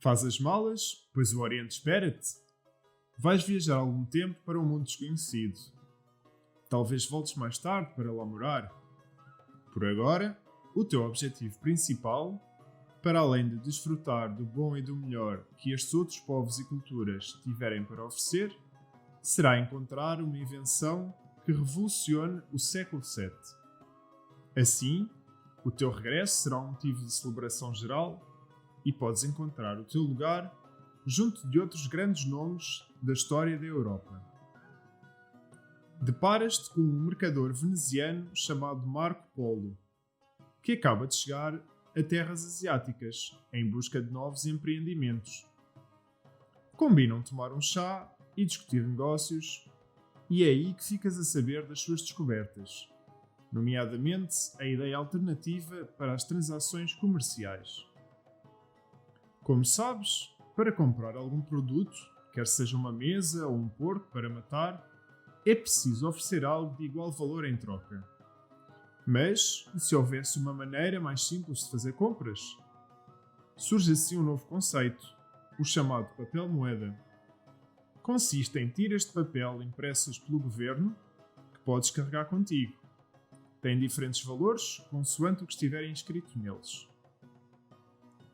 Faz as malas, pois o Oriente espera-te. Vais viajar algum tempo para um mundo desconhecido. Talvez voltes mais tarde para lá morar. Por agora, o teu objetivo principal, para além de desfrutar do bom e do melhor que estes outros povos e culturas tiverem para oferecer, será encontrar uma invenção que revolucione o século VII. Assim, o teu regresso será um motivo de celebração geral e podes encontrar o teu lugar junto de outros grandes nomes da história da Europa. Deparas-te com um mercador veneziano chamado Marco Polo, que acaba de chegar a terras asiáticas em busca de novos empreendimentos. Combinam tomar um chá e discutir negócios, e é aí que ficas a saber das suas descobertas, nomeadamente a ideia alternativa para as transações comerciais. Como sabes, para comprar algum produto, quer seja uma mesa ou um porco para matar, é preciso oferecer algo de igual valor em troca. Mas, e se houvesse uma maneira mais simples de fazer compras? Surge assim um novo conceito, o chamado papel moeda. Consiste em tiras de papel impressas pelo governo que podes carregar contigo. Têm diferentes valores, consoante o que estiver inscrito neles.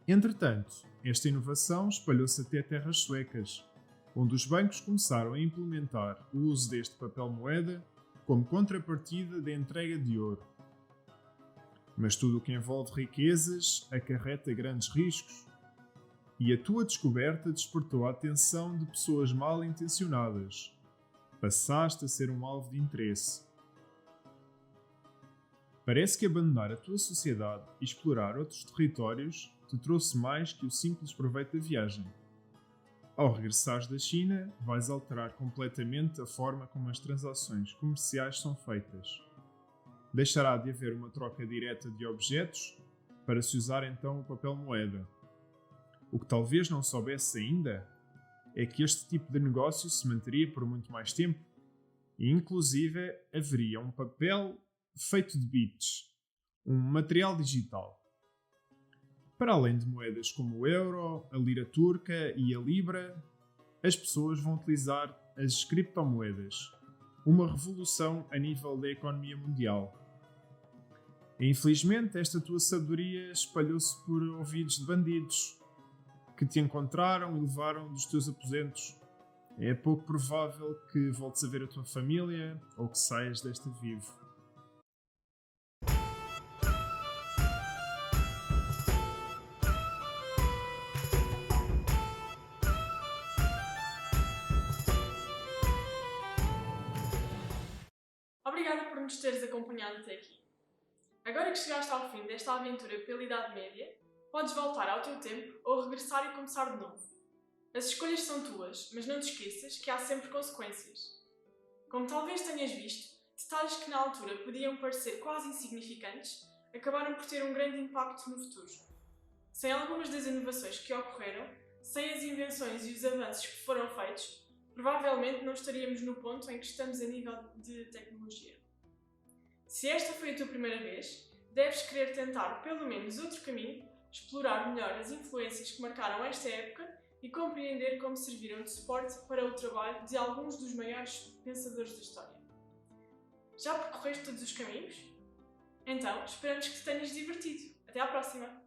Entretanto, esta inovação espalhou-se até terras suecas, onde os bancos começaram a implementar o uso deste papel moeda como contrapartida da entrega de ouro. Mas tudo o que envolve riquezas acarreta grandes riscos, e a tua descoberta despertou a atenção de pessoas mal intencionadas. Passaste a ser um alvo de interesse. Parece que abandonar a tua sociedade e explorar outros territórios te trouxe mais que o simples proveito da viagem. Ao regressares da China, vais alterar completamente a forma como as transações comerciais são feitas. Deixará de haver uma troca direta de objetos para se usar então o papel moeda. O que talvez não soubesse ainda é que este tipo de negócio se manteria por muito mais tempo e inclusive haveria um papel feito de bits, um material digital. Para além de moedas como o euro, a lira turca e a libra, as pessoas vão utilizar as criptomoedas, uma revolução a nível da economia mundial. E, infelizmente, esta tua sabedoria espalhou-se por ouvidos de bandidos que te encontraram e levaram dos teus aposentos. É pouco provável que voltes a ver a tua família ou que saias desta vivo. Obrigada por nos teres acompanhado até aqui. Agora que chegaste ao fim desta aventura pela Idade Média, podes voltar ao teu tempo ou regressar e começar de novo. As escolhas são tuas, mas não te esqueças que há sempre consequências. Como talvez tenhas visto, detalhes que na altura podiam parecer quase insignificantes acabaram por ter um grande impacto no futuro. Sem algumas das inovações que ocorreram, sem as invenções e os avanços que foram feitos, provavelmente não estaríamos no ponto em que estamos a nível de tecnologia. Se esta foi a tua primeira vez, deves querer tentar pelo menos outro caminho, explorar melhor as influências que marcaram esta época e compreender como serviram de suporte para o trabalho de alguns dos maiores pensadores da história. Já percorreste todos os caminhos? Então, esperamos que te tenhas divertido. Até à próxima!